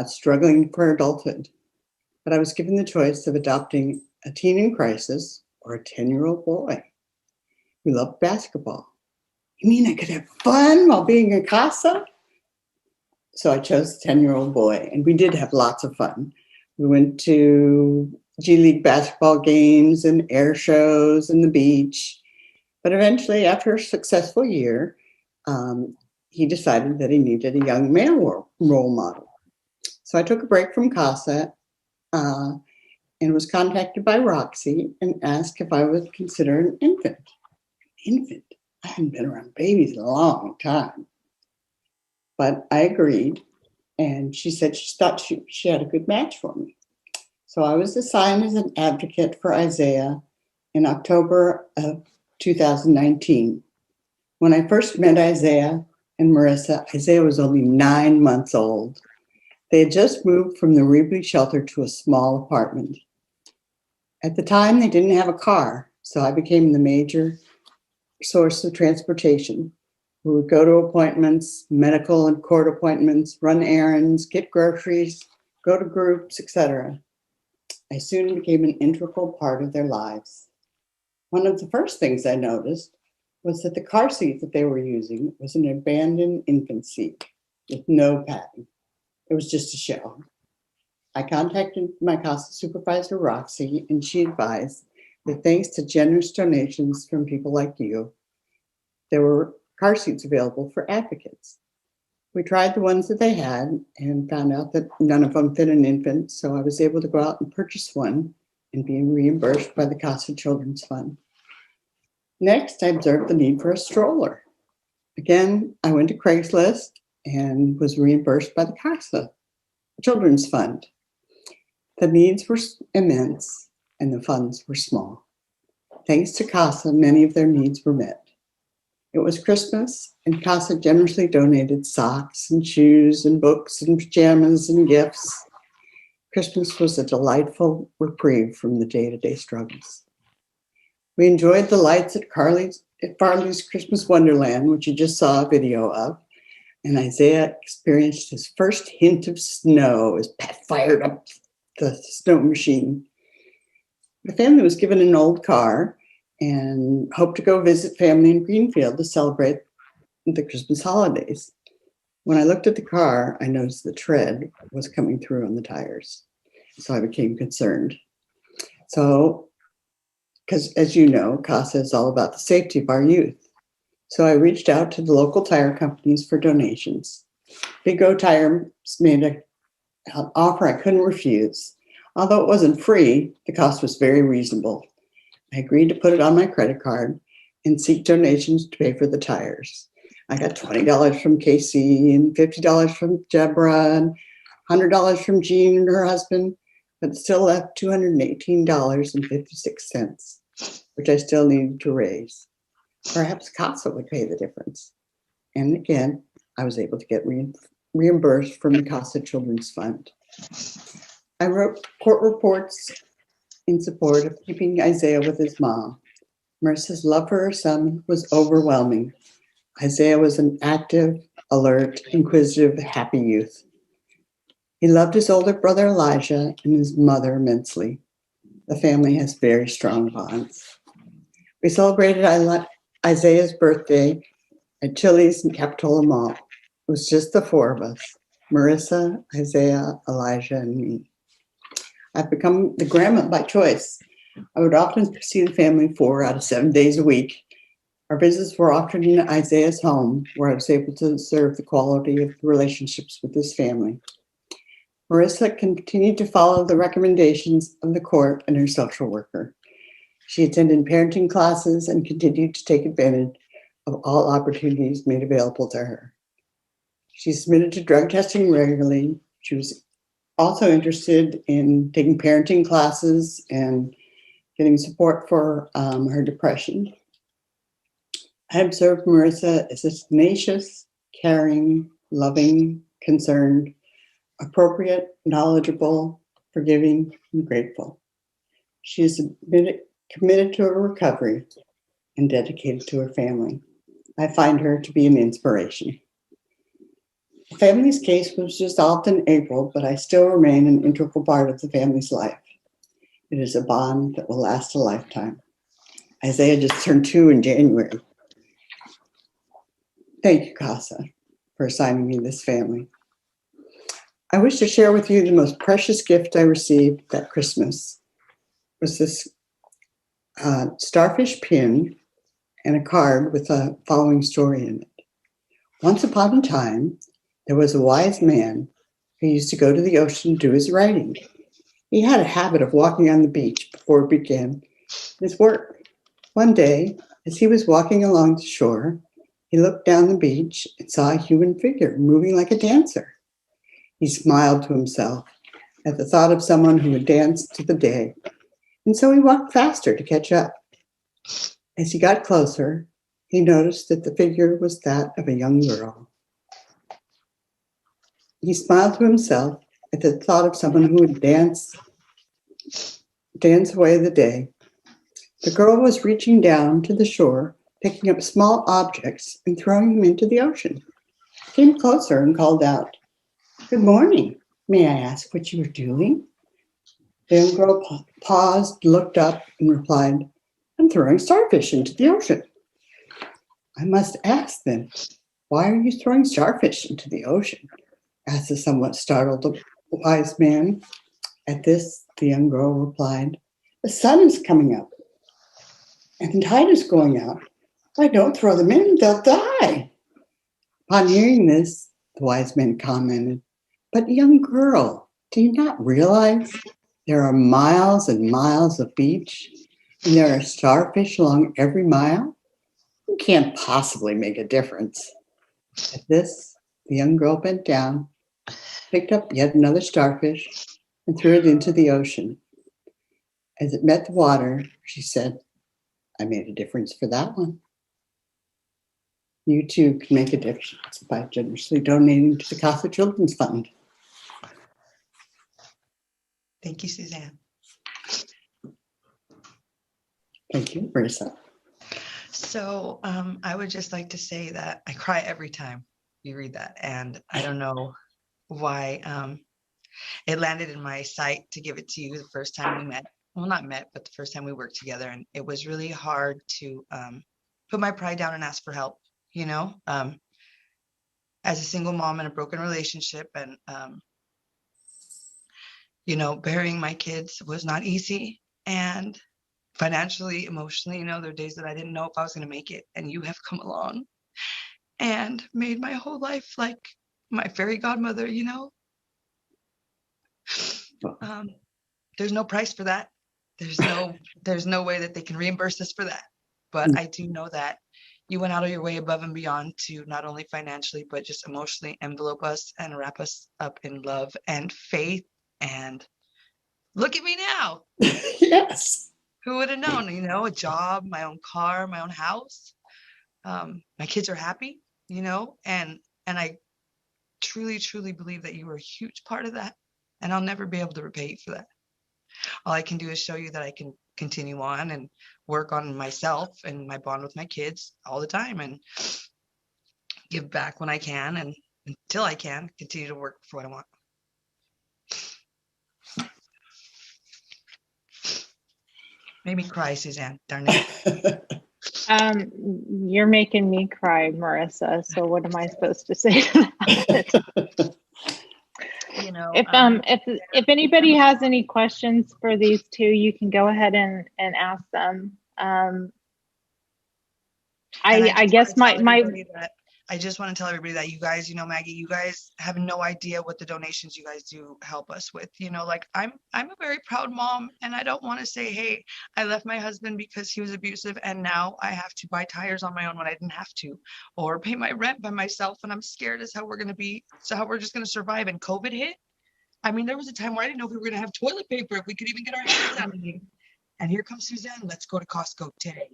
struggling for adulthood, but I was given the choice of adopting a teen in crisis or a 10-year-old boy who loved basketball. You mean I could have fun while being a CASA? So I chose the 10-year-old boy, and we did have lots of fun. We went to G League basketball games and air shows and the beach. But eventually, after a successful year, he decided that he needed a young male role model. So I took a break from CASA and was contacted by Roxy and asked if I would consider an infant. Infant? I hadn't been around babies in a long time. But I agreed, and she said she thought she had a good match for me. So I was assigned as an advocate for Isaiah in October of 2019. When I first met Isaiah and Marissa, Isaiah was only 9 months old. They had just moved from the Rebley shelter to a small apartment. At the time, they didn't have a car, so I became the major source of transportation. We would go to appointments, medical and court appointments, run errands, get groceries, go to groups, etc. I soon became an integral part of their lives. One of the first things I noticed was that the car seat that they were using was an abandoned infant seat with no padding. It was just a shell. I contacted my CASA supervisor, Roxy, and she advised that thanks to generous donations from people like you, there were car seats available for advocates. We tried the ones that they had and found out that none of them fit an infant, so I was able to go out and purchase one and be reimbursed by the CASA Children's Fund. Next, I observed the need for a stroller. Again, I went to Craigslist and was reimbursed by the CASA Children's Fund. The needs were immense and the funds were small. Thanks to CASA, many of their needs were met. It was Christmas, and CASA generously donated socks and shoes and books and pajamas and gifts. Christmas was a delightful reprieve from the day-to-day struggles. We enjoyed the lights at Farley's Christmas Wonderland, which you just saw a video of, and Isaiah experienced his first hint of snow as Pat fired up the snow machine. The family was given an old car and hoped to go visit family in Greenfield to celebrate the Christmas holidays. When I looked at the car, I noticed the tread was coming through on the tires. So I became concerned. So, because as you know, CASA is all about the safety of our youth. So I reached out to the local tire companies for donations. Big O Tires made an offer I couldn't refuse. Although it wasn't free, the cost was very reasonable. I agreed to put it on my credit card and seek donations to pay for the tires. I got $20 from Casey and $50 from Deborah and $100 from Jean and her husband, but it still left $218.56, which I still needed to raise. Perhaps CASA would pay the difference. And again, I was able to get reimbursed from the CASA Children's Fund. I wrote court reports in support of keeping Isaiah with his mom. Marissa's love for her son was overwhelming. Isaiah was an active, alert, inquisitive, happy youth. He loved his older brother Elijah and his mother immensely. The family has very strong bonds. We celebrated Isaiah's birthday at Chili's in Capitola Mall. It was just the four of us, Marissa, Isaiah, Elijah, and me. I've become the grandma by choice. I would often see the family 4 out of 7 days a week. Our visits were often in Isaiah's home, where I was able to observe the quality of the relationships with his family. Marissa continued to follow the recommendations of the court and her social worker. She attended parenting classes and continued to take advantage of all opportunities made available to her. She submitted to drug testing regularly. She was also interested in taking parenting classes and getting support for her depression. I observed Marissa as a tenacious, caring, loving, concerned, appropriate, knowledgeable, forgiving, and grateful. She is committed to her recovery and dedicated to her family. I find her to be an inspiration. The family's case was resolved in April, but I still remain an integral part of the family's life. It is a bond that will last a lifetime. Isaiah just turned 2 in January. Thank you, CASA, for assigning me this family. I wish to share with you the most precious gift I received that Christmas. It was this starfish pin and a card with a following story in it. Once upon a time, there was a wise man who used to go to the ocean to do his writing. He had a habit of walking on the beach before he began his work. One day, as he was walking along the shore, he looked down the beach and saw a human figure moving like a dancer. He smiled to himself at the thought of someone who would dance to the day, and so he walked faster to catch up. As he got closer, he noticed that the figure was that of a young girl. He smiled to himself at the thought of someone who would dance away the day. The girl was reaching down to the shore, picking up small objects and throwing them into the ocean. He came closer and called out, "Good morning. May I ask what you were doing?" The young girl paused, looked up, and replied, "I'm throwing starfish into the ocean." "I must ask then, why are you throwing starfish into the ocean?" asked the somewhat startled wise man. At this, the young girl replied, "The sun is coming up and the tide is going out. If I don't throw them in, they'll die." Upon hearing this, the wise man commented, "But young girl, do you not realize there are miles and miles of beach and there are starfish along every mile? You can't possibly make a difference." At this, the young girl bent down, picked up yet another starfish, and threw it into the ocean. As it met the water, she said, "I made a difference for that one." You too can make a difference by generously donating to the CASA Children's Fund. Thank you, Suzanne. Thank you, Marissa. So I would just like to say that I cry every time you read that. And I don't know why it landed in my sight to give it to you the first time we met. Well, not met, but the first time we worked together. And it was really hard to put my pride down and ask for help, you know, as a single mom in a broken relationship. And, you know, burying my kids was not easy. And financially, emotionally, you know, there are days that I didn't know if I was going to make it. And you have come along and made my whole life like my fairy godmother, you know. There's no price for that. There's no way that they can reimburse us for that. But I do know that you went out of your way above and beyond to not only financially, but just emotionally envelope us and wrap us up in love and faith. And look at me now. Yes. Who would have known, you know, a job, my own car, my own house. My kids are happy, you know, and I truly, truly believe that you were a huge part of that. And I'll never be able to repay you for that. All I can do is show you that I can continue on and work on myself and my bond with my kids all the time and give back when I can, and until I can continue to work for what I want. Made me cry, Suzanne. Darn it. You're making me cry, Marissa. So what am I supposed to say to that? You know, if anybody has any questions for these two, you can go ahead and ask them. I guess I just want to tell everybody that you guys, you know, Maggie, you guys have no idea what the donations you guys do help us with. You know, like I'm a very proud mom, and I don't want to say, hey, I left my husband because he was abusive and now I have to buy tires on my own when I didn't have to, or pay my rent by myself, and I'm scared as how we're just going to survive. And COVID hit. I mean, there was a time where I didn't know if we were going to have toilet paper, if we could even get our hands on it. And here comes Suzanne. Let's go to Costco today.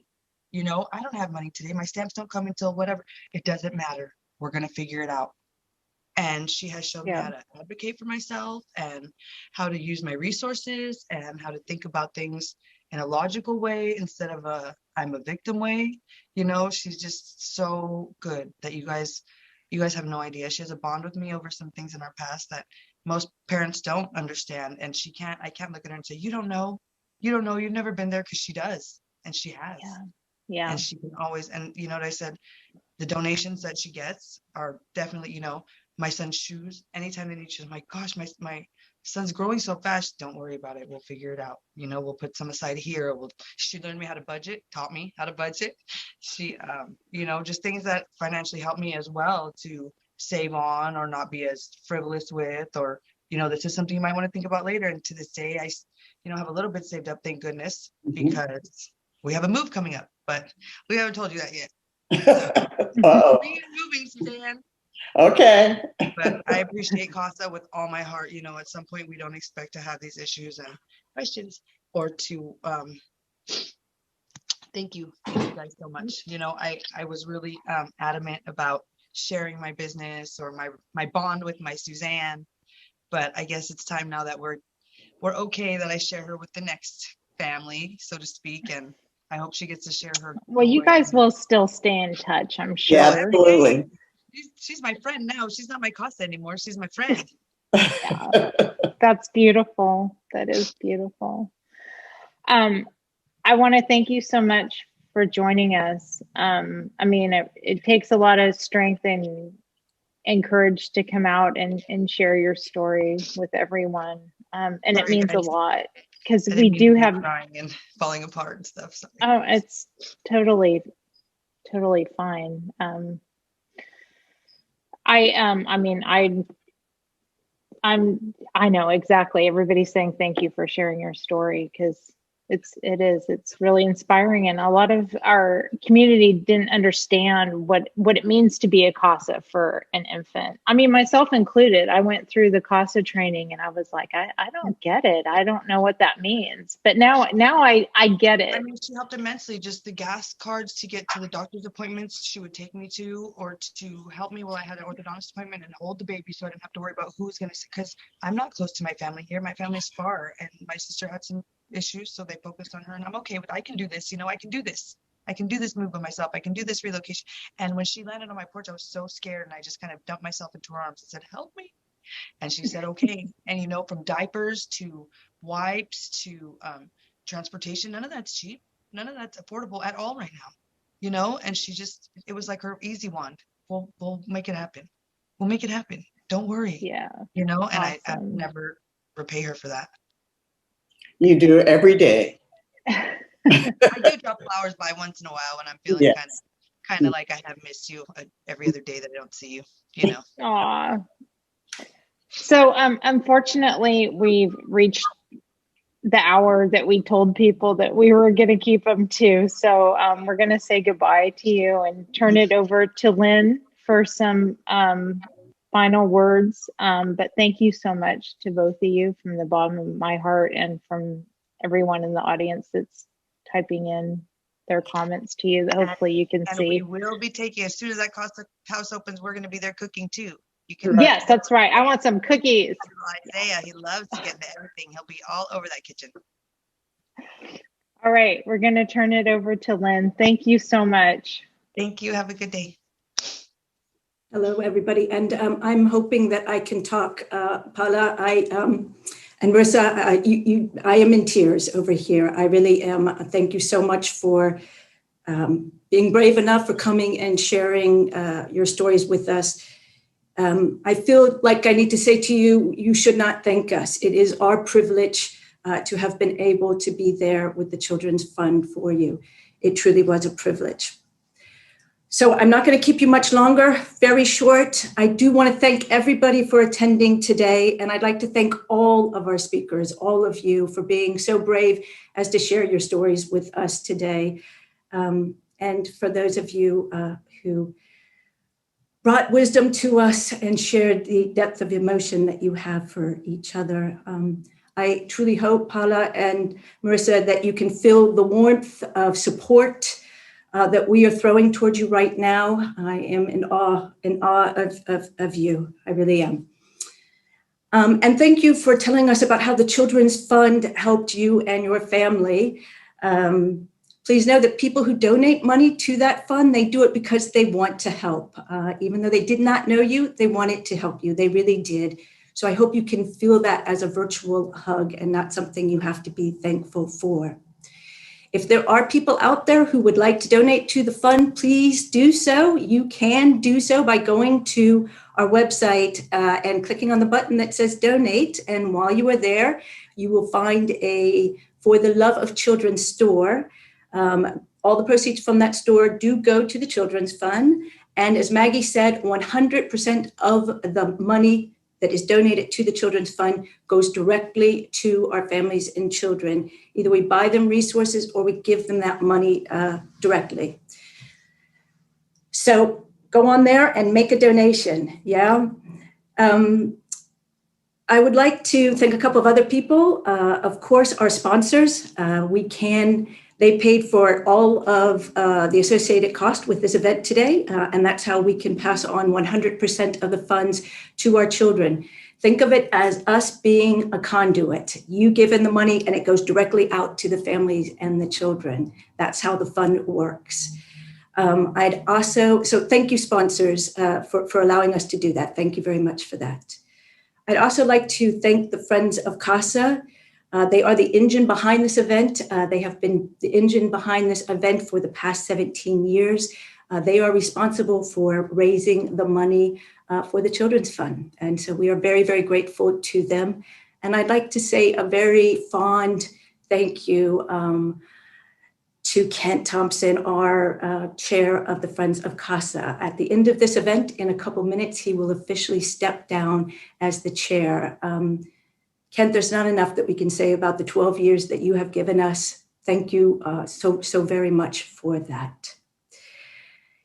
You know, I don't have money today. My stamps don't come until whatever. It doesn't matter. We're going to figure it out. And she has shown me how to advocate for myself and how to use my resources and how to think about things in a logical way instead of I'm a victim way. You know, she's just so good that you guys have no idea. She has a bond with me over some things in our past that most parents don't understand. And I can't look at her and say, you don't know, you've never been there, because she does. And she has. Yeah. And she can always, and you know what I said, the donations that she gets are definitely, you know, my son's shoes, anytime they need shoes, my gosh, my son's growing so fast. Don't worry about it. We'll figure it out. You know, we'll put some aside here. She learned me how to budget, taught me how to budget. She, you know, just things that financially helped me as well to save on or not be as frivolous with, or, you know, this is something you might want to think about later. And to this day, I, you know, have a little bit saved up, thank goodness, because we have a move coming up, but we haven't told you that yet. So, moving, Suzanne. Okay. But I appreciate CASA with all my heart. You know, at some point we don't expect to have these issues and questions, or to thank you guys so much. You know, I was really adamant about sharing my business or my bond with my Suzanne, but I guess it's time now that we're okay that I share her with the next family, so to speak, and I hope she gets to share her. Well, you guys will still stay in touch, I'm sure. Yeah, absolutely. She's my friend now. She's not my CASA anymore. She's my friend. Yeah, that's beautiful. That is beautiful. I want to thank you so much for joining us. I mean, it takes a lot of strength and courage to come out and share your story with everyone. And it means a lot, because we do have crying and falling apart and stuff. Sorry. Oh, it's totally fine. I know exactly. Everybody's saying thank you for sharing your story, because it's really inspiring, and a lot of our community didn't understand what it means to be a CASA for an infant. I mean, myself included. I went through the CASA training and I was like, I don't get it. I don't know what that means. But now I get it. I mean, she helped immensely. Just the gas cards to get to the doctor's appointments she would take me to, or to help me while I had an orthodontist appointment and hold the baby, so I didn't have to worry about who's going to, because I'm not close to my family here. My family's far, and my sister had some issues, so they focused on her, and I'm okay with, I can do this, you know, I can do this move by myself, I can do this relocation. And when she landed on my porch, I was so scared, and I just kind of dumped myself into her arms and said, help me. And she said, okay. And you know, from diapers to wipes to transportation, none of that's cheap, none of that's affordable at all right now, you know. And she just, it was like her easy wand. We'll make it happen, don't worry. Yeah, you know. And awesome. I never repay her for that. You do it every day. I do drop flowers by once in a while when I'm feeling kind of like I have missed you every other day that I don't see you, you know. Aw. So unfortunately, we've reached the hour that we told people that we were going to keep them to. So we're going to say goodbye to you and turn it over to Lynne for some final words. But thank you so much to both of you from the bottom of my heart, and from everyone in the audience that's typing in their comments to you that hopefully you can see. And we will be taking, as soon as that CASA house opens, we're going to be there cooking too. You can. Yes, that's right. I want some cookies. Isaiah, he loves to get into everything. He'll be all over that kitchen. All right, we're going to turn it over to Lynne. Thank you so much. Thank you. Have a good day. Hello, everybody. And I'm hoping that I can talk. Paula, and Marissa, I am in tears over here. I really am. Thank you so much for being brave enough, for coming and sharing your stories with us. I feel like I need to say to you, you should not thank us. It is our privilege to have been able to be there with the Children's Fund for you. It truly was a privilege. So I'm not going to keep you much longer, very short. I do want to thank everybody for attending today. And I'd like to thank all of our speakers, all of you, for being so brave as to share your stories with us today. And for those of you who brought wisdom to us and shared the depth of emotion that you have for each other. I truly hope, Paula and Marissa, that you can feel the warmth of support that we are throwing towards you right now. I am in awe of you. I really am. And thank you for telling us about how the Children's Fund helped you and your family. Please know that people who donate money to that fund, they do it because they want to help. Even though they did not know you, they wanted to help you. They really did. So I hope you can feel that as a virtual hug and not something you have to be thankful for. If there are people out there who would like to donate to the fund, please do so. You can do so by going to our website and clicking on the button that says donate. And while you are there, you will find a For the Love of Children store. All the proceeds from that store do go to the Children's Fund. And as Maggie said, 100% of the money that is donated to the Children's Fund goes directly to our families and children. Either we buy them resources or we give them that money directly. So go on there and make a donation, yeah? I would like to thank a couple of other people. Of course, our sponsors. They paid for all of the associated cost with this event today, and that's how we can pass on 100% of the funds to our children. Think of it as us being a conduit. You give in the money and it goes directly out to the families and the children. That's how the fund works. So thank you, sponsors, for allowing us to do that. Thank you very much for that. I'd also like to thank the Friends of CASA. They are the engine behind this event. They have been the engine behind this event for the past 17 years. They are responsible for raising the money for the Children's Fund. And so we are very, very grateful to them. And I'd like to say a very fond thank you to Kent Thompson, our chair of the Friends of CASA. At the end of this event, in a couple minutes, he will officially step down as the chair. Kent, there's not enough that we can say about the 12 years that you have given us. Thank you so very much for that.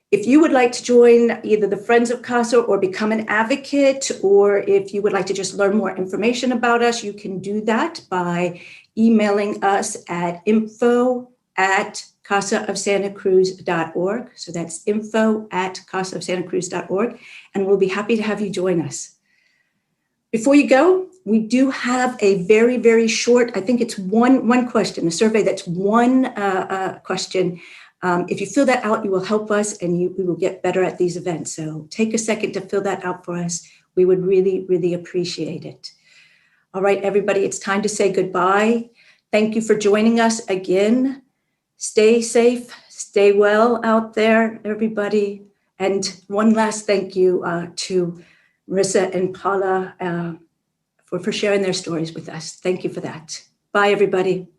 If you would like to join either the Friends of CASA or become an advocate, or if you would like to just learn more information about us, you can do that by emailing us at info@casaofsantacruz.org. So that's info@casaofsantacruz.org, and we'll be happy to have you join us. Before you go, we do have a very, very short, I think it's one question, a survey that's one question. If you fill that out, you will help us and we will get better at these events. So take a second to fill that out for us. We would really, really appreciate it. All right, everybody, it's time to say goodbye. Thank you for joining us again. Stay safe, stay well out there, everybody. And one last thank you to Marissa and Paula for sharing their stories with us. Thank you for that. Bye, everybody.